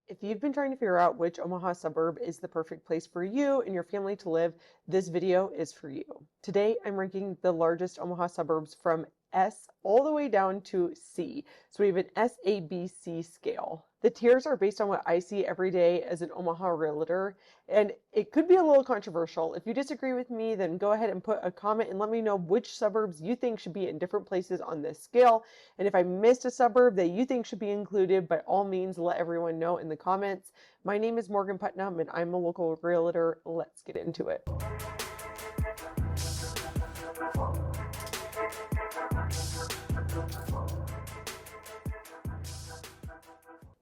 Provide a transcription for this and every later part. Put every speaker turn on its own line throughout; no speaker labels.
If you've been trying to figure out which Omaha suburb is the perfect place for you and your family to live, this video is for you. Today, I'm ranking the largest Omaha suburbs from S all the way down to C. So we have an SABC scale. The tiers are based on what I see every day as an Omaha realtor, and it could be a little controversial. If you disagree with me, then go ahead and put a comment and let me know which suburbs you think should be in different places on this scale. And if I missed a suburb that you think should be included, by all means, let everyone know in the comments. My name is Morgan Putnam, and I'm a local realtor. Let's get into it.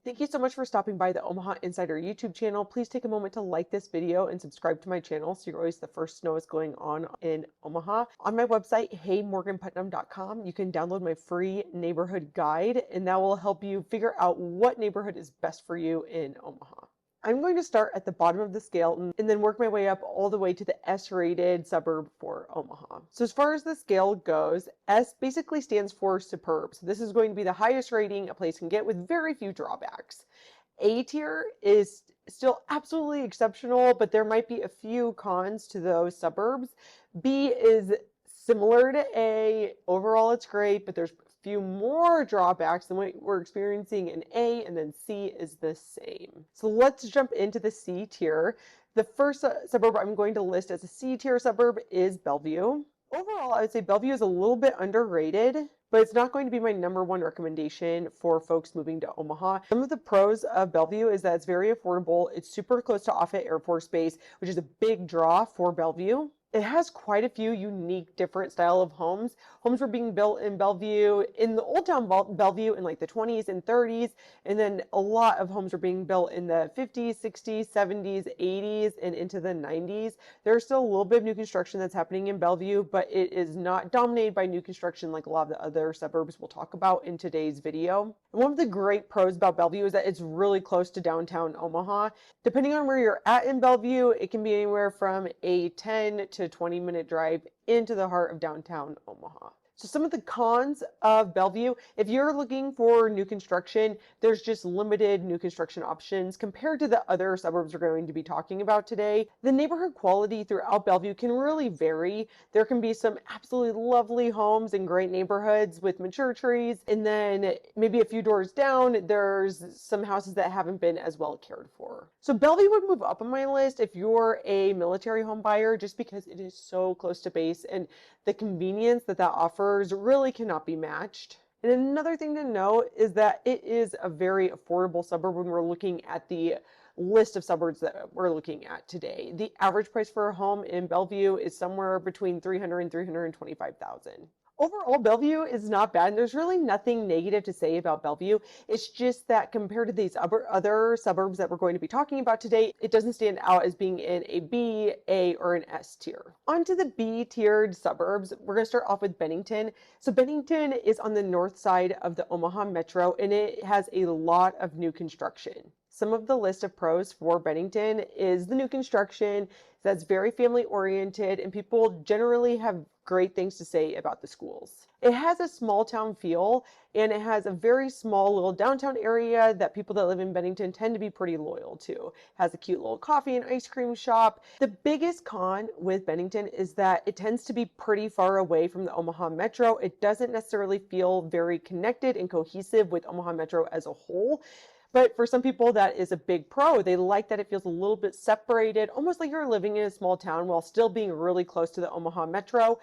Thank you so much for stopping by the Omaha Insider YouTube channel. Please take a moment to like this video and subscribe to my channel so you're always the first to know what's going on in Omaha. On my website, heymorganputnam.com, you can download my free neighborhood guide, and that will help you figure out what neighborhood is best for you in Omaha. I'm going to start at the bottom of the scale and then work my way up all the way to the S-rated suburb for Omaha. So as far as the scale goes, S basically stands for superb. So this is going to be the highest rating a place can get with very few drawbacks. A tier is still absolutely exceptional, but there might be a few cons to those suburbs. B is similar to A. Overall, it's great, but there's few more drawbacks than what we're experiencing in A, and then C is the same. So let's jump into the C tier. The first suburb I'm going to list as a C tier suburb is Bellevue. Overall, I would say Bellevue is a little bit underrated, but it's not going to be my #1 recommendation for folks moving to Omaha. Some of the pros of Bellevue is that it's very affordable. It's super close to Offutt Air Force Base, which is a big draw for Bellevue. It has quite a few unique, different style of homes. Homes were being built in Bellevue, in the Old Town Bellevue in like the 20s and 30s, and then a lot of homes were being built in the 50s, 60s, 70s, 80s, and into the 90s. There's still a little bit of new construction that's happening in Bellevue, but it is not dominated by new construction like a lot of the other suburbs we'll talk about in today's video. And one of the great pros about Bellevue is that it's really close to downtown Omaha. Depending on where you're at in Bellevue, it can be anywhere from a 10 to 20-minute drive into the heart of downtown Omaha. So some of the cons of Bellevue, if you're looking for new construction, there's just limited new construction options compared to the other suburbs we're going to be talking about today. The neighborhood quality throughout Bellevue can really vary. There can be some absolutely lovely homes in great neighborhoods with mature trees, and then maybe a few doors down, there's some houses that haven't been as well cared for. So Bellevue would move up on my list if you're a military home buyer, just because it is so close to base and the convenience that offers really cannot be matched. And another thing to note is that it is a very affordable suburb when we're looking at the list of suburbs that we're looking at today. The average price for a home in Bellevue is somewhere between $300,000 and $325,000. Overall, Bellevue is not bad, and there's really nothing negative to say about Bellevue. It's just that compared to these other suburbs that we're going to be talking about today, it doesn't stand out as being in a B, A, or an S tier. On to the B-tiered suburbs. We're going to start off with Bennington. So Bennington is on the north side of the Omaha Metro, and it has a lot of new construction. Some of the list of pros for Bennington is the new construction that's very family oriented, and people generally have great things to say about the schools. It has a small town feel, and it has a very small little downtown area that people that live in Bennington tend to be pretty loyal to. It has a cute little coffee and ice cream shop. The biggest con with Bennington is that it tends to be pretty far away from the Omaha Metro. It doesn't necessarily feel very connected and cohesive with Omaha Metro as a whole. But for some people, that is a big pro. They like that it feels a little bit separated, almost like you're living in a small town while still being really close to the Omaha Metro.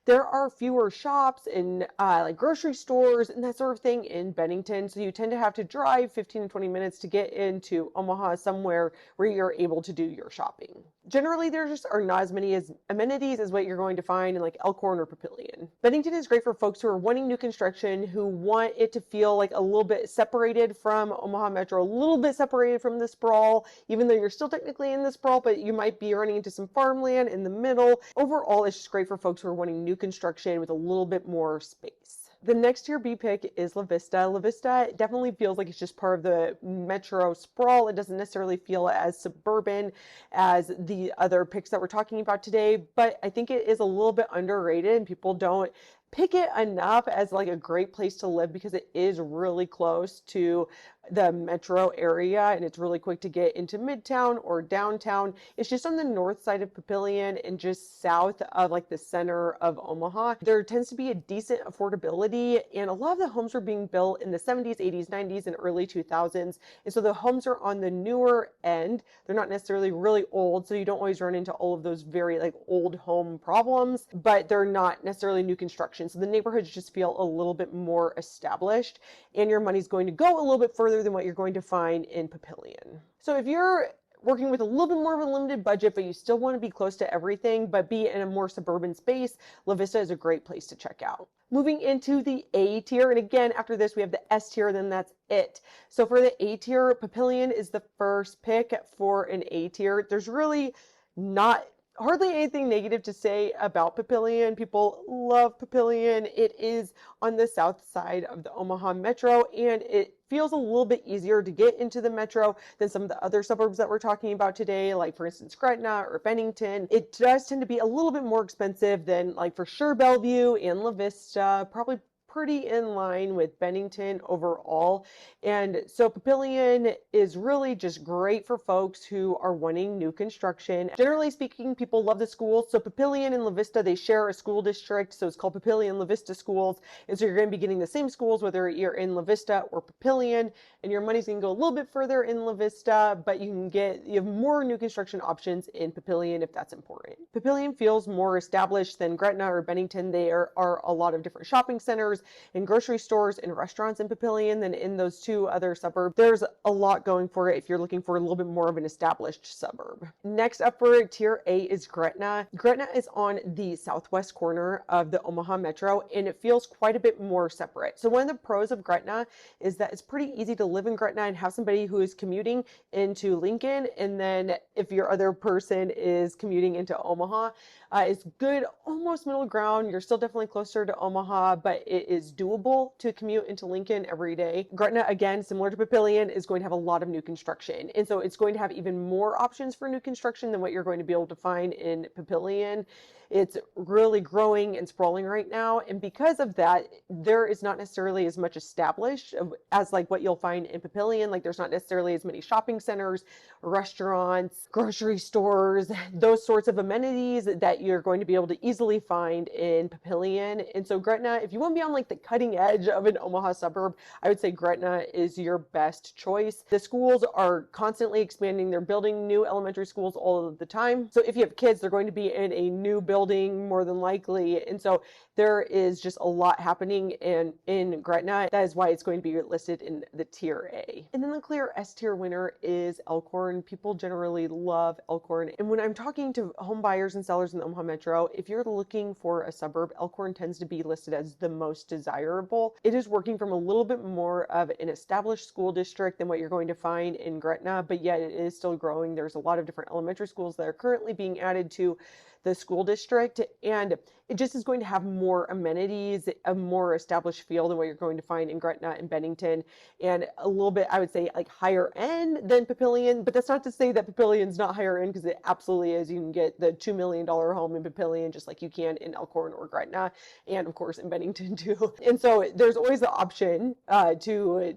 There are fewer shops and like grocery stores and that sort of thing in Bennington. So you tend to have to drive 15 to 20 minutes to get into Omaha somewhere where you're able to do your shopping. Generally, there just are not as many amenities as what you're going to find in like Elkhorn or Papillion. Bennington is great for folks who are wanting new construction, who want it to feel like a little bit separated from Omaha Metro, a little bit separated from the sprawl, even though you're still technically in the sprawl, but you might be running into some farmland in the middle. Overall, it's just great for folks who are wanting new construction with a little bit more space. The next tier B pick is La Vista. La Vista definitely feels like it's just part of the metro sprawl. It doesn't necessarily feel as suburban as the other picks that we're talking about today, but I think it is a little bit underrated and people don't pick it enough as like a great place to live because it is really close to the metro area, and it's really quick to get into Midtown or downtown. It's just on the north side of Papillion and just south of like the center of Omaha. There tends to be a decent affordability, and a lot of the homes were being built in the 70s, 80s, 90s, and early 2000s. And so the homes are on the newer end. They're not necessarily really old, so you don't always run into all of those very like old home problems, but they're not necessarily new construction. So the neighborhoods just feel a little bit more established, and your money's going to go a little bit further than what you're going to find in Papillion. So if you're working with a little bit more of a limited budget, but you still want to be close to everything, but be in a more suburban space, La Vista is a great place to check out. Moving into the A tier, and again, after this, we have the S tier, then that's it. So for the A tier, Papillion is the first pick for an A tier. There's really not hardly anything negative to say about Papillion. People love Papillion. It is on the south side of the Omaha metro, and it feels a little bit easier to get into the metro than some of the other suburbs that we're talking about today, like for instance Gretna or Bennington. It does tend to be a little bit more expensive than like for sure Bellevue and La Vista, probably pretty in line with Bennington overall. And so Papillion is really just great for folks who are wanting new construction. Generally speaking, people love the schools. So Papillion and La Vista, they share a school district. So it's called Papillion La Vista Schools. And so you're going to be getting the same schools, whether you're in La Vista or Papillion, and your money's going to go a little bit further in La Vista, but you have more new construction options in Papillion if that's important. Papillion feels more established than Gretna or Bennington. There are a lot of different shopping centers and grocery stores and restaurants in Papillion than in those two other suburbs. There's a lot going for it if you're looking for a little bit more of an established suburb. Next up for tier A is Gretna. Gretna is on the southwest corner of the Omaha metro, and it feels quite a bit more separate. So one of the pros of Gretna is that it's pretty easy to live in Gretna and have somebody who is commuting into Lincoln, and then if your other person is commuting into Omaha, it's good, almost middle ground. You're still definitely closer to Omaha, but it is doable to commute into Lincoln every day. Gretna, again, similar to Papillion, is going to have a lot of new construction. And so it's going to have even more options for new construction than what you're going to be able to find in Papillion. It's really growing and sprawling right now. And because of that, there is not necessarily as much established as like what you'll find in Papillion. Like there's not necessarily as many shopping centers, restaurants, grocery stores, those sorts of amenities that you're going to be able to easily find in Papillion. And so Gretna, if you want to be on like the cutting edge of an Omaha suburb, I would say Gretna is your best choice. The schools are constantly expanding. They're building new elementary schools all of the time. So if you have kids, they're going to be in a new building more than likely. And so there is just a lot happening in Gretna. That is why it's going to be listed in the tier A. And then the clear S tier winner is Elkhorn. People generally love Elkhorn. And when I'm talking to home buyers and sellers in the Omaha metro, if you're looking for a suburb, Elkhorn tends to be listed as the most desirable. It is working from a little bit more of an established school district than what you're going to find in Gretna, but yet it is still growing. There's a lot of different elementary schools that are currently being added to the school district, and it just is going to have more amenities, a more established feel than what you're going to find in Gretna and Bennington, and a little bit, I would say, like higher end than Papillion. But that's not to say that Papillion's not higher end, because it absolutely is. You can get the $2 million home in Papillion just like you can in Elkhorn or Gretna, and of course in Bennington too. And so there's always the option to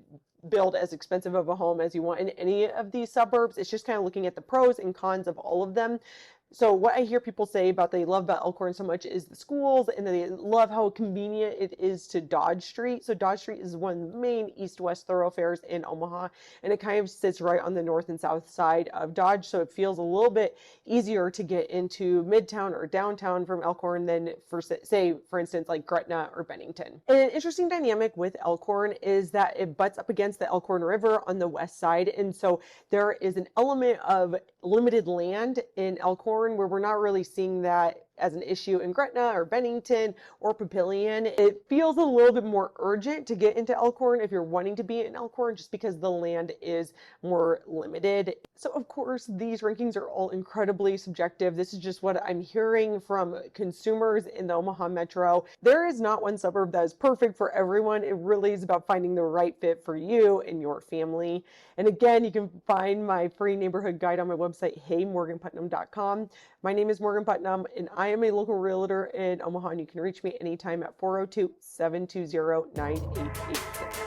build as expensive of a home as you want in any of these suburbs. It's just kind of looking at the pros and cons of all of them. So what I hear people say about they love about Elkhorn so much is the schools, and they love how convenient it is to Dodge Street. So Dodge Street is one of the main east-west thoroughfares in Omaha, and it kind of sits right on the north and south side of Dodge. So it feels a little bit easier to get into Midtown or downtown from Elkhorn than for, say, for instance, like Gretna or Bennington. And an interesting dynamic with Elkhorn is that it butts up against the Elkhorn River on the west side. And so there is an element of limited land in Elkhorn where we're not really seeing that as an issue in Gretna or Bennington or Papillion. It feels a little bit more urgent to get into Elkhorn if you're wanting to be in Elkhorn, just because the land is more limited. So of course, these rankings are all incredibly subjective. This is just what I'm hearing from consumers in the Omaha metro. There is not one suburb that is perfect for everyone. It really is about finding the right fit for you and your family. And again, you can find my free neighborhood guide on my website, heymorganputnam.com. My name is Morgan Putnam, and I am a local realtor in Omaha, and you can reach me anytime at 402-720-9886.